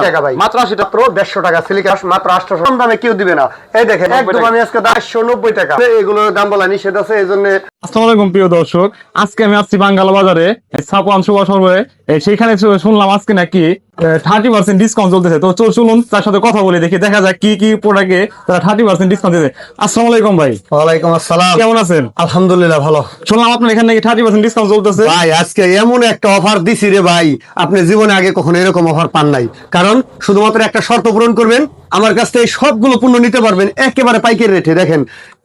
টাকা ভাই, মাত্র 80 টাকা, 150 টাকা সিলিকা মাত্র 800 কম দামে কেউ দিবে না। এই দেখেন একদম আমি আজকে 490 টাকা, এগুলোর দাম বলা নিষেধ আছে, এইজন্য। আসসালামু আলাইকুম প্রিয় দর্শক, আজকে আমি আসছি বাঙ্গালা বাজারে সাপন সুভাষ সরবরাহে। সেখানে শুনলাম আজকে নাকি 30% ডিসকাউন্ট চলতেছে। তো চলুন তার সাথে কথা বলে দেখি, দেখা যাক কি কি প্রোডাক্টে তারা 30% ডিসকাউন্ট দিতে। আসসালামু আলাইকুম ভাই। ওয়ালাইকুম আসসালাম, কেমন আছেন? আলহামদুলিল্লাহ ভালো। শুনলাম আপনার এখানে নাকি 30% ডিসকাউন্ট চলতেছে। ভাই আজকে এমন একটা অফার দিছি রে ভাই, আপনি জীবনে আগে কখনো এরকম অফার পান নাই। কারণ শুধুমাত্র একটা শর্ত পূরণ করবেন, আমার কাছ থেকে সবগুলো পণ্য নিতে পারবেন একেবারে পাইকারি রেটে। দেখেন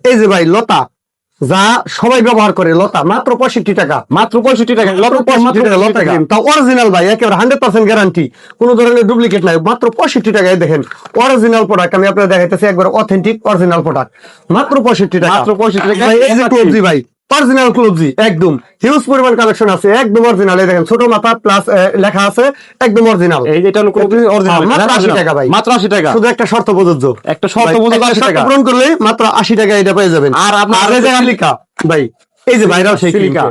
এই যে ভাই লতা, যা সবাই ব্যবহার করে, লতা মাত্র 65 টাকা, মাত্র 65 টাকা লতা ক্রিম, তাও অরিজিনাল ভাই, একেবারে 100% গ্যারান্টি, কোনো ধরনের ডুপ্লিকেট নাই, মাত্র 65 টাকায়। দেখেন অরিজিনাল প্রোডাক্ট, আমি আপনাদের দেখাইতেছি একবার অথেন্টিক অরিজিনাল প্রোডাক্ট, মাত্র 65 টাকা, মাত্র 65 টাকা। ভাই অরিজিনাল ক্লোজি, একদম হিউজ পরিমাণ কালেকশন আছে, একদম অরিজিনাল। এই দেখেন ছোট মাথা প্লাস লেখা আছে, একদম অরিজিনাল। এই যেটা হলো ক্লোজি অরিজিনাল, মাত্র 80 টাকা ভাই, মাত্র 80 টাকা। শুধু একটা শর্ত প্রযোজ্য, একটা শর্ত প্রযোজ্য, 80 টাকা পূরণ করলে মাত্র 80 টাকা এটা পেয়ে যাবেন। আর আপনার সিলিকা ভাই, এই যে ভাইরাল সেই সিলিকা,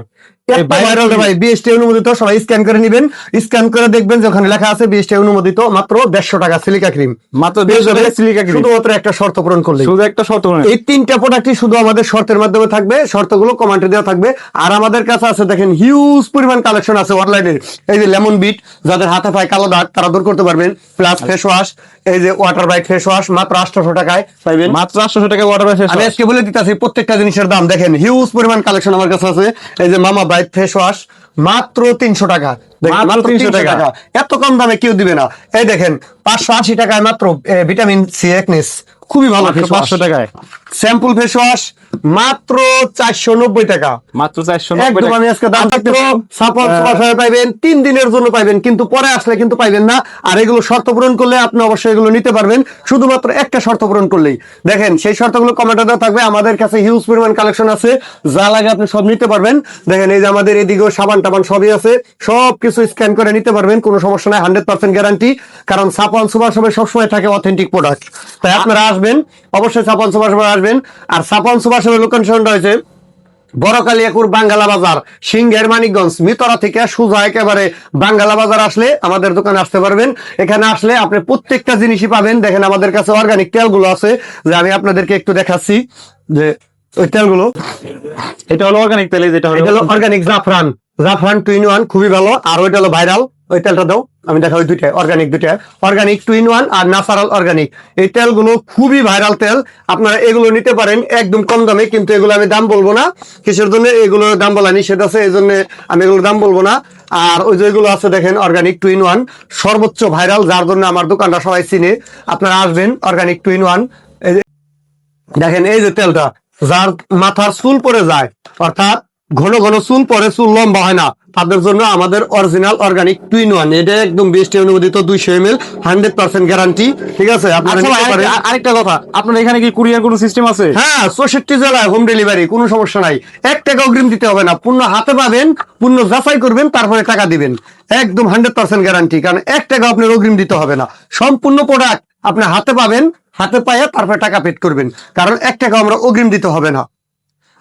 অনুমোদিত, সবাই স্ক্যান করে নিবেন, স্ক্যান করে দেখবেন যে ওখানে লেখা আছে বিএসটি অনুমোদিত, মাত্র 150 টাকা সিলিকা ক্রিম, মাত্র 150 টাকা সিলিকা ক্রিম, শুধুমাত্র একটা শর্ত পূরণ করলে, শুধু একটা শর্ত। এই তিনটা প্রোডাক্টই শুধু আমাদের শর্তের মাধ্যমে থাকবে, শর্তগুলো কমেন্টে দেওয়া থাকবে। আর আমাদের কাছে আছে দেখেন হিউজ পরিমাণ কালেকশন আছে অনলাইনে। এই যে লেমন বিট, যাদের হাতে পায়ে কালো দাগ তারা দূর করতে পারবেন, প্লাস ফেস ওয়াশ, এই যে ওয়াটার বাইট ফেস ওয়াশ মাত্র 800 টাকায় পাইবেন, মাত্র 800 টাকা ওয়াটার বাইট ফেস ওয়াশ। আমি আজকে বলে দিতেছি প্রত্যেকটা জিনিসের দাম। দেখেন হিউজ পরিমাণ কালেকশন আমার কাছে আছে। এই যে মামা ব্রাইট ফেস ওয়াশ মাত্র 300 টাকা, মাত্র 300 টাকা, এত কম দামে কেউ দিবে না। এই দেখেন 580 টাকায় মাত্র ভিটামিন সি একনেস, খুবই ভালো, 500 টাকায়। স্যাম্পল ফেস ওয়াশ মাত্র 490 টাকা, মাত্র 490 একদম। আমি আজকে দাম মাত্র সাপোর্ট পাইবেন 3 দিনের জন্য পাইবেন, কিন্তু পরে আসলে কিন্তু পাইবেন না। আর এগুলো শর্ত পূরণ করলে আপনি অবশ্যই এগুলো নিতে পারবেন, শুধুমাত্র একটা শর্ত পূরণ করলেই। দেখেন সেই শর্তগুলো কমেন্টে দেওয়া থাকবে। আমাদের কাছে হিউজ পরিমাণ কালেকশন আছে, যা লাগে আপনি সব নিতে পারবেন। দেখেন এই যে আমাদের এদিকেও সাবান টাবান সবই আছে, সব কিছু স্ক্যান করে নিতে পারবেন, কোনো সমস্যা নাই, 100% গ্যারান্টি। কারণ সাপন সুপার শপে সবসময় থাকে অথেন্টিক প্রোডাক্ট, তাই আপনারা আসবেন, অবশ্যই সাপন সুপার শপে আসবেন। আর সাপন সুপার শপের লোকেশনটা হয়েছে বড় কালিয়াকুর বাঙ্গালা বাজার, সিংহের মানিকগঞ্জ, মিতরা থেকে সোজা একেবারে বাঙ্গালা বাজার আসলে আমাদের দোকানে আসতে পারবেন। এখানে আসলে আপনি প্রত্যেকটা জিনিসই পাবেন। দেখেন আমাদের কাছে অর্গানিক তেলগুলো আছে, যে আমি আপনাদেরকে একটু দেখাচ্ছি, যে ওই তেলগুলো, এটা হলো অর্গানিক তেল, যেটা হলো অর্গানিক জাফরান, জাফরান 2 in 1, খুবই ভালো। আর ওইটা হলো ভাইরাল, ওই তেলটা দাও, আমি দেখা ওই দুইটা অর্গানিক, দুইটা অর্গানিক 2 in 1 আর ন্যাচারাল অর্গানিক। এই তেলগুলো খুবই ভাইরাল তেল, আপনারা এগুলো নিতে পারেন একদম কম দামে। কিন্তু এগুলো আমি দাম বলবো না, কিসের জন্য, এগুলোর দাম বলা নিষেধ আছে, এই জন্য আমি এগুলোর দাম বলবো না। আর ওই যেগুলো আছে দেখেন অর্গানিক 2 in 1 সর্বোচ্চ ভাইরাল, যার জন্য আমার দোকানটা সবাই চিনে। আপনারা আসবেন অর্গানিক 2 in 1। এই যে দেখেন এই যে তেলটা, যার মাথার চুল পড়ে যায়, অর্থাৎ ঘন ঘন চুল পরে, চুল লম্বা হয় না, তাদের জন্য আমাদের অরিজিনাল অর্গানিক 2 in 1, এটা একদম বেস্ট অনুমোদিত, 200 ml, 100% গ্যারান্টি। ঠিক আছে, আপনারা আরেকটা কথা, আপনার এখানে কি কুরিয়ার কোনো সিস্টেম আছে? হ্যাঁ, 64 জেলায় হোম ডেলিভারি, কোনো সমস্যা নাই, 1 টাকা অগ্রিম দিতে হবে না, পূর্ণ হাতে পাবেন, পূর্ণ যাচাই করবেন, তারপরে টাকা দিবেন, একদম 100% গ্যারান্টি। কারণ 1 টাকা আপনার অগ্রিম দিতে হবে না, সম্পূর্ণ প্রোডাক্ট আপনি হাতে পাবেন, হাতে পাইয়া তারপরে টাকা পেড করবেন, কারণ 1 টাকা আমরা অগ্রিম দিতে হবে না।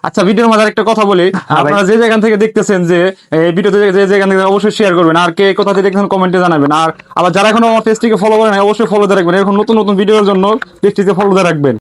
আচ্ছা, ভিডিওর মাঝে একটা কথা বলি, আপনারা যে জায়গা থেকে দেখতেছেন, যে এই ভিডিওতে যে জায়গা থেকে অবশ্যই শেয়ার করবেন, আর কে কোথা থেকে দেখতেছেন কমেন্টে জানাবেন। আর আবার যারা এখনো আমার পেজটিকে ফলো করেন, অবশ্যই ফলো দিয়ে রাখবেন, এখন নতুন নতুন ভিডিওর জন্য পেজটিকে ফলো দিয়ে রাখবেন।